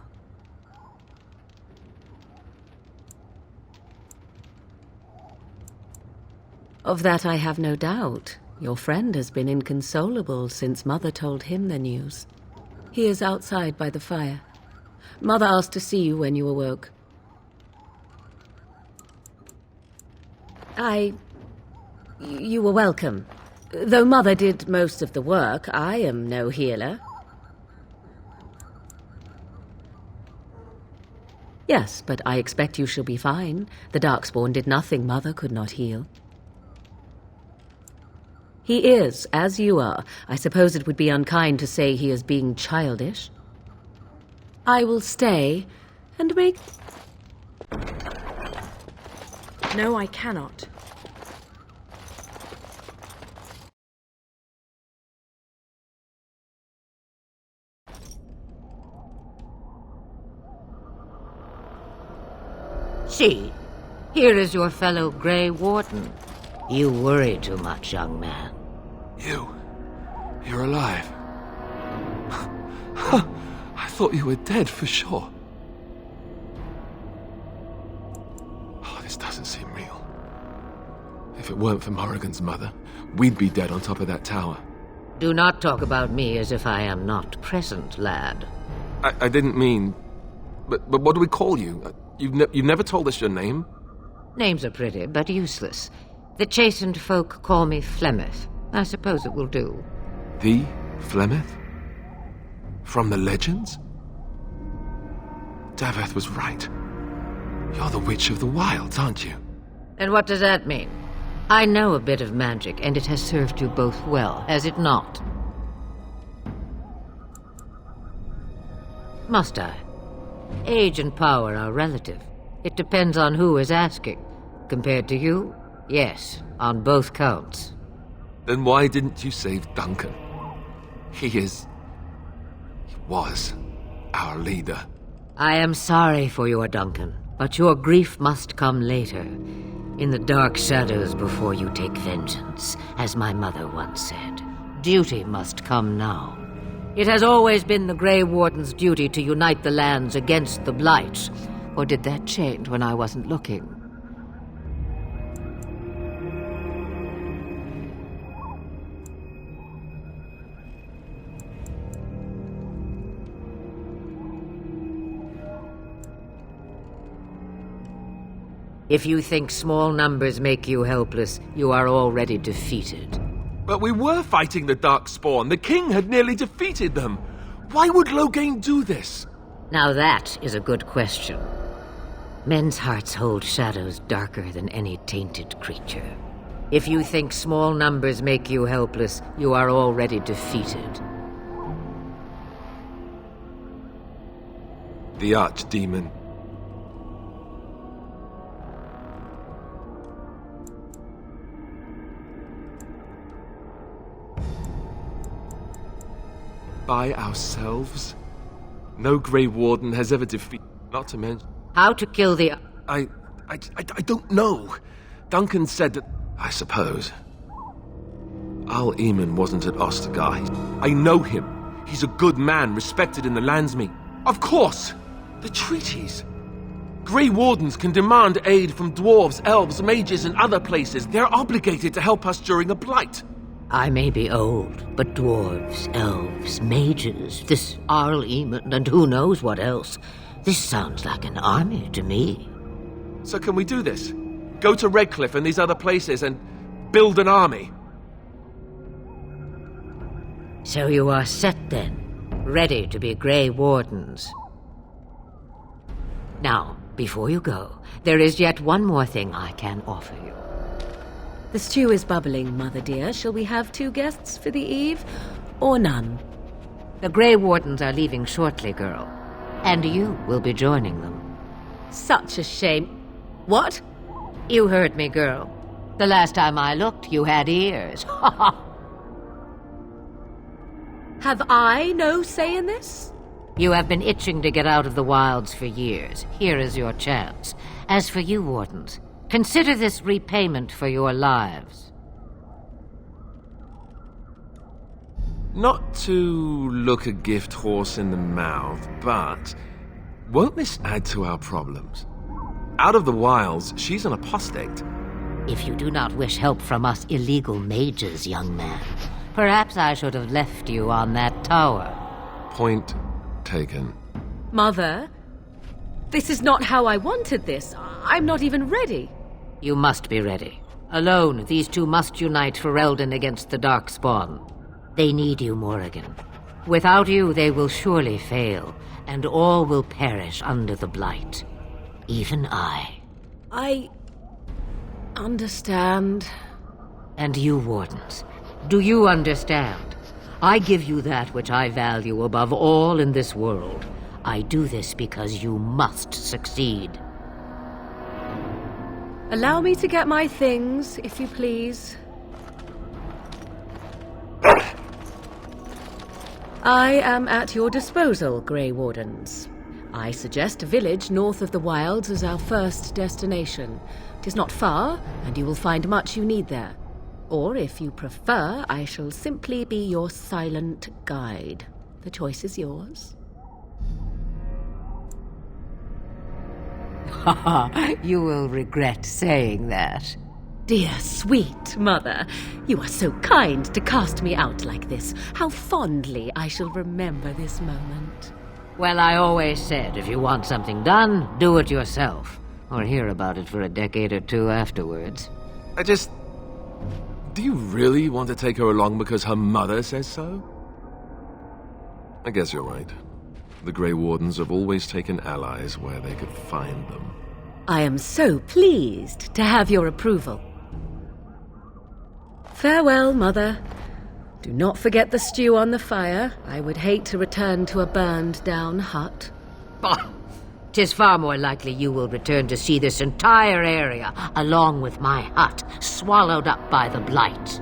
Of that I have no doubt. Your friend has been inconsolable since Mother told him the news. He is outside by the fire. Mother asked to see you when you awoke. You were welcome. Though Mother did most of the work, I am no healer. Yes, but I expect you shall be fine. The Darkspawn did nothing Mother could not heal. He is, as you are. I suppose it would be unkind to say he is being childish. I will stay and make... No, I cannot. See, here is your fellow Grey Warden. You worry too much, young man. You're alive. I thought you were dead for sure. Oh, this doesn't seem real. If it weren't for Morrigan's mother, we'd be dead on top of that tower. Do not talk about me as if I am not present, lad. I didn't mean... But what do we call you? You've never told us your name? Names are pretty, but useless. The chastened folk call me Flemeth. I suppose it will do. The Flemeth? From the legends? Daveth was right. You're the Witch of the Wilds, aren't you? And what does that mean? I know a bit of magic, and it has served you both well, has it not? Must I? Age and power are relative. It depends on who is asking. Compared to you, yes, on both counts. Then why didn't you save Duncan? He was our leader. I am sorry for your Duncan, but your grief must come later. In the dark shadows before you take vengeance, as my mother once said. Duty must come now. It has always been the Grey Warden's duty to unite the lands against the blight. Or did that change when I wasn't looking? If you think small numbers make you helpless, you are already defeated. But we were fighting the Darkspawn. The king had nearly defeated them. Why would Loghain do this? Now that is a good question. Men's hearts hold shadows darker than any tainted creature. If you think small numbers make you helpless, you are already defeated. The Archdemon. By ourselves? No Grey Warden has ever defeated... Not to mention... How to kill the... I don't know. Duncan said that... I suppose. Al-Eamon wasn't at Ostagar. I know him. He's a good man, respected in the Landsmeet. Of course! The treaties. Grey Wardens can demand aid from dwarves, elves, mages, and other places. They're obligated to help us during a blight. I may be old, but dwarves, elves, mages, this Al-Eamon, and who knows what else. This sounds like an army to me. So can we do this? Go to Redcliffe and these other places and build an army? So you are set then, ready to be Grey Wardens. Now, before you go, there is yet one more thing I can offer you. The stew is bubbling, Mother dear. Shall we have 2 guests for the eve, or none? The Grey Wardens are leaving shortly, girl. And you will be joining them. Such a shame. What? You heard me, girl. The last time I looked, you had ears. Have I no say in this? You have been itching to get out of the wilds for years. Here is your chance. As for you, Wardens, consider this repayment for your lives. Not to look a gift horse in the mouth, but won't this add to our problems? Out of the wilds, she's an apostate. If you do not wish help from us illegal mages, young man, perhaps I should have left you on that tower. Point taken. Mother, this is not how I wanted this. I'm not even ready. You must be ready. Alone, these 2 must unite for Eldon against the Darkspawn. They need you, Morrigan. Without you, they will surely fail, and all will perish under the blight. Even I. I understand. And you, Wardens, do you understand? I give you that which I value above all in this world. I do this because you must succeed. Allow me to get my things, if you please. I am at your disposal, Grey Wardens. I suggest a village north of the wilds as our first destination. It is not far, and you will find much you need there. Or, if you prefer, I shall simply be your silent guide. The choice is yours. You will regret saying that. Dear, sweet mother, you are so kind to cast me out like this. How fondly I shall remember this moment. Well, I always said, if you want something done, do it yourself. Or hear about it for a decade or 2 afterwards. Do you really want to take her along because her mother says so? I guess you're right. The Grey Wardens have always taken allies where they could find them. I am so pleased to have your approval. Farewell, Mother. Do not forget the stew on the fire. I would hate to return to a burned-down hut. Bah! 'Tis far more likely you will return to see this entire area, along with my hut, swallowed up by the blight.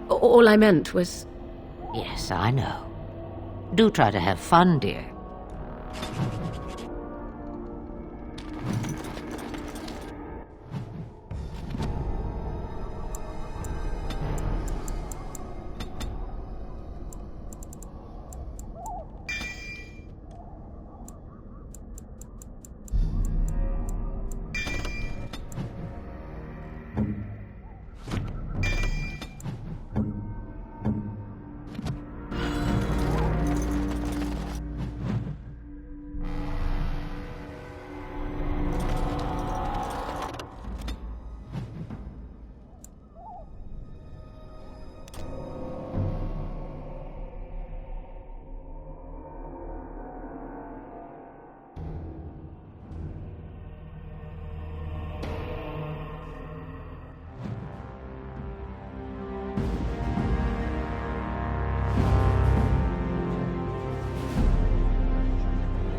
All I meant was... Yes, I know. Do try to have fun, dear.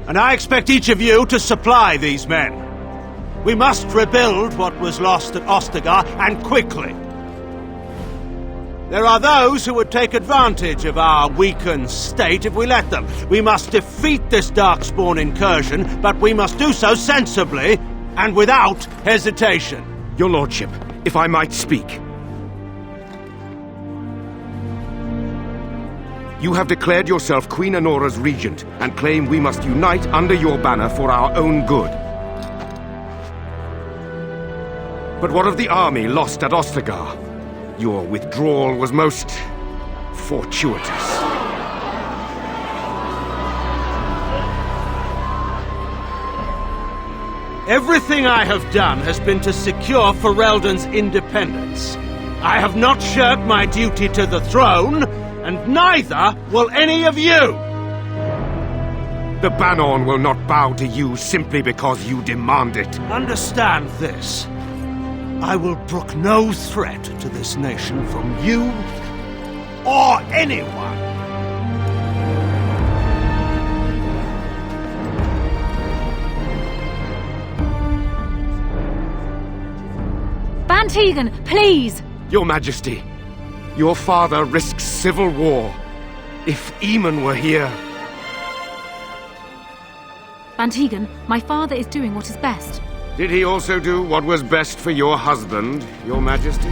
And I expect each of you to supply these men. We must rebuild what was lost at Ostagar, and quickly. There are those who would take advantage of our weakened state if we let them. We must defeat this Darkspawn incursion, but we must do so sensibly and without hesitation. Your Lordship, if I might speak. You have declared yourself Queen Honora's regent, and claim we must unite under your banner for our own good. But what of the army lost at Ostagar? Your withdrawal was most fortuitous. Everything I have done has been to secure Ferelden's independence. I have not shirked my duty to the throne, and neither will any of you! The Banon will not bow to you simply because you demand it. Understand this. I will brook no threat to this nation from you or anyone. Van Tegan, please! Your Majesty, your father risks civil war. If Eamon were here... Van Tegan, my father is doing what is best. Did he also do what was best for your husband, Your Majesty?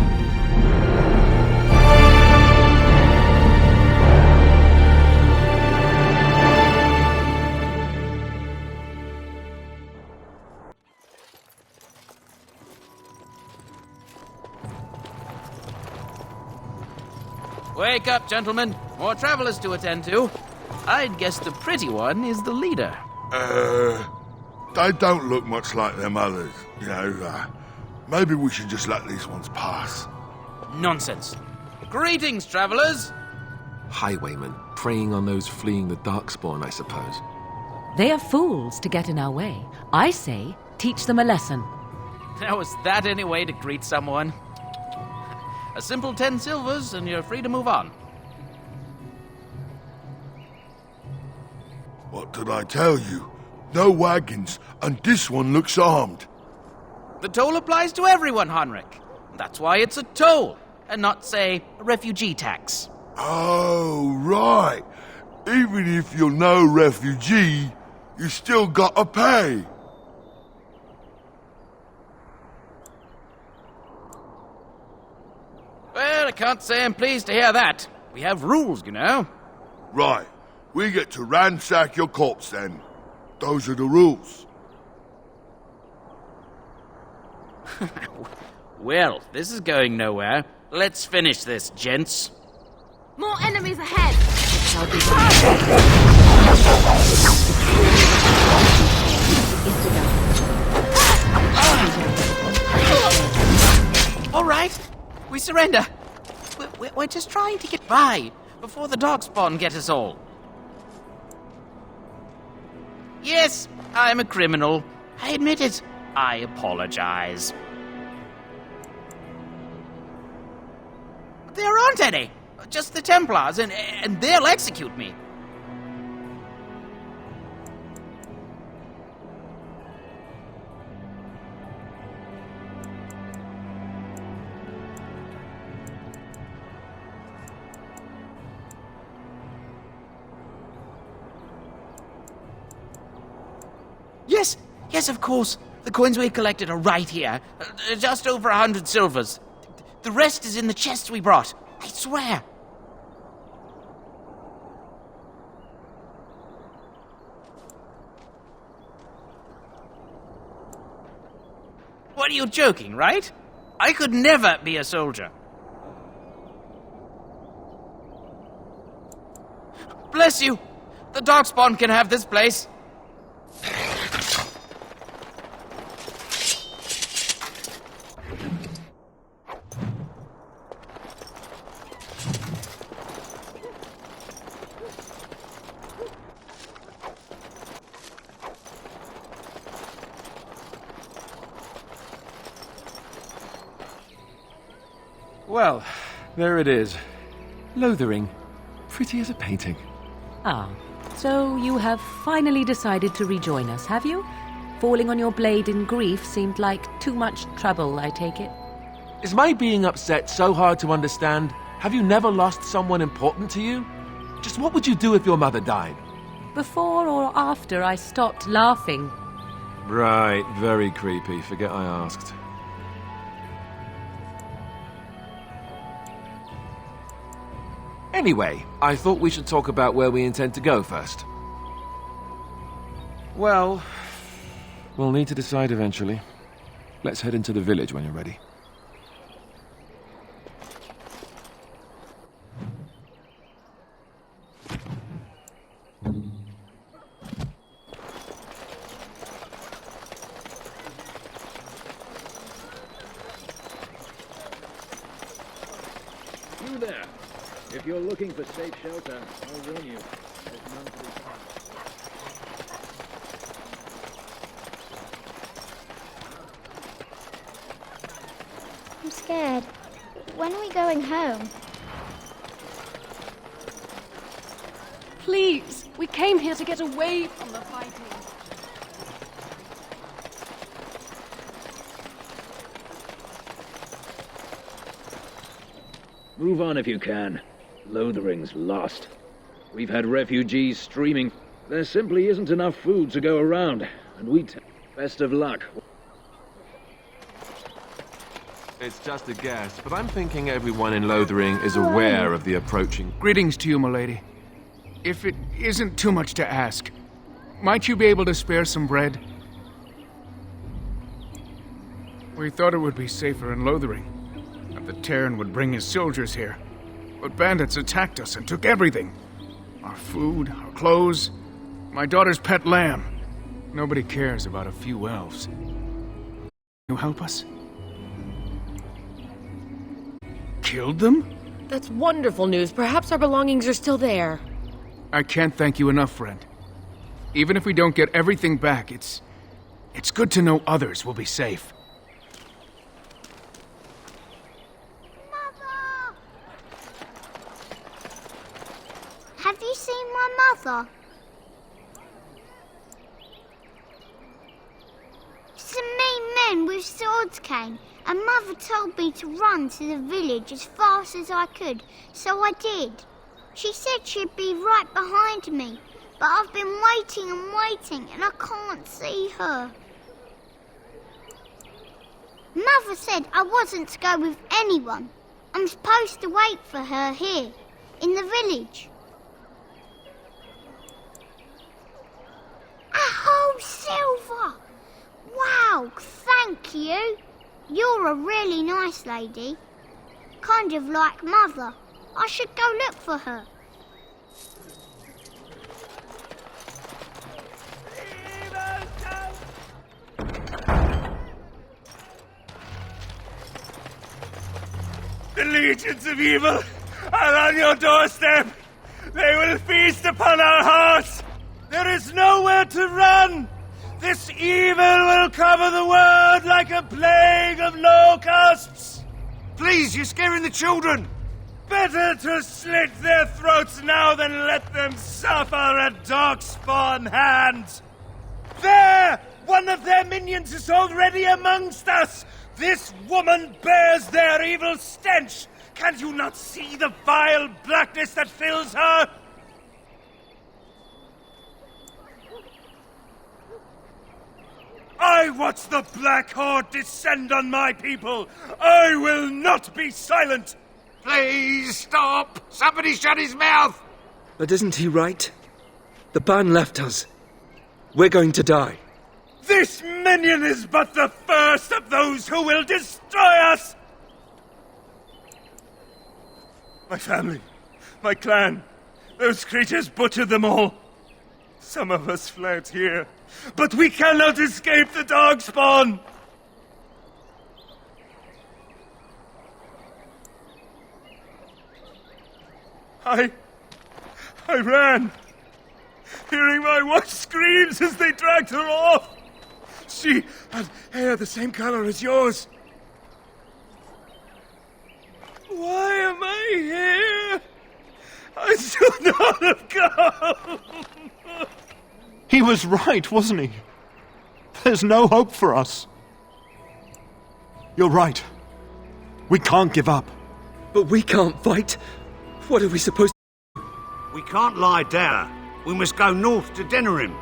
Wake up, gentlemen. More travelers to attend to. I'd guess the pretty one is the leader. They don't look much like them others, you know. Maybe we should just let these ones pass. Nonsense. Greetings, travelers. Highwaymen, preying on those fleeing the Darkspawn, I suppose. They are fools to get in our way. I say, teach them a lesson. Now, is that any way to greet someone? A simple 10 silvers and you're free to move on. What did I tell you? No wagons, and this one looks armed. The toll applies to everyone, Henrik. That's why it's a toll, and not, say, a refugee tax. Oh, right. Even if you're no refugee, you still gotta pay. Well, I can't say I'm pleased to hear that. We have rules, you know. Right. We get to ransack your corpse, then. Those are the rules. Well, this is going nowhere. Let's finish this, gents. More enemies ahead! All right, we surrender. We're just trying to get by before the Darkspawn get us all. Yes, I'm a criminal. I admit it. I apologize. There aren't any. Just the Templars, and they'll execute me. Yes, of course. The coins we collected are right here. Just over 100 silvers. The rest is in the chests we brought. I swear. What are you joking, right? I could never be a soldier. Bless you. The Darkspawn can have this place. Well, there it is. Lothering. Pretty as a painting. Ah, so you have finally decided to rejoin us, have you? Falling on your blade in grief seemed like too much trouble, I take it. Is my being upset so hard to understand? Have you never lost someone important to you? Just what would you do if your mother died? Before or after I stopped laughing. Right, very creepy. Forget I asked. Anyway, I thought we should talk about where we intend to go first. Well, we'll need to decide eventually. Let's head into the village when you're ready. You there! If you're looking for safe shelter, I'll warn you. There's none to be found. scared. When are we going home? Please, we came here to get away from the fighting. Move on if you can. Lothering's lost. We've had refugees streaming. There simply isn't enough food to go around, and best of luck. It's just a guess, but I'm thinking everyone in Lothering is aware of the approaching... Greetings to you, milady. If it isn't too much to ask, might you be able to spare some bread? We thought it would be safer in Lothering, that the Terran would bring his soldiers here. But bandits attacked us and took everything. Our food, our clothes, my daughter's pet lamb. Nobody cares about a few elves. Can you help us? Killed them? That's wonderful news. Perhaps our belongings are still there. I can't thank you enough, friend. Even if we don't get everything back, it's good to know others will be safe. Mother! Have you seen my mother? Some mean men with swords came, and Mother told me to run to the village as fast as I could, so I did. She said she'd be right behind me, but I've been waiting and waiting, and I can't see her. Mother said I wasn't to go with anyone. I'm supposed to wait for her here, in the village. A whole silver! Wow, thank you. You're a really nice lady. Kind of like Mother. I should go look for her. The legions of evil are on your doorstep. They will feast upon our hearts. There is nowhere to run. This evil will cover the world like a plague of locusts. Please, you're scaring the children. Better to slit their throats now than let them suffer at Darkspawn hands. There! One of their minions is already amongst us! This woman bears their evil stench! Can you not see the vile blackness that fills her? I watch the Black Horde descend on my people! I will not be silent! Please stop! Somebody shut his mouth! But isn't he right? The ban left us. We're going to die. This minion is but the first of those who will destroy us! My family, my clan, those creatures butchered them all. Some of us fled here, but we cannot escape the Darkspawn! I ran, hearing my wife's screams as they dragged her off. She had hair the same color as yours. Why am I here? I should not have come. He was right, wasn't he? There's no hope for us. You're right. We can't give up. But we can't fight. What are we supposed to do? We can't lie down. We must go north to Denerim.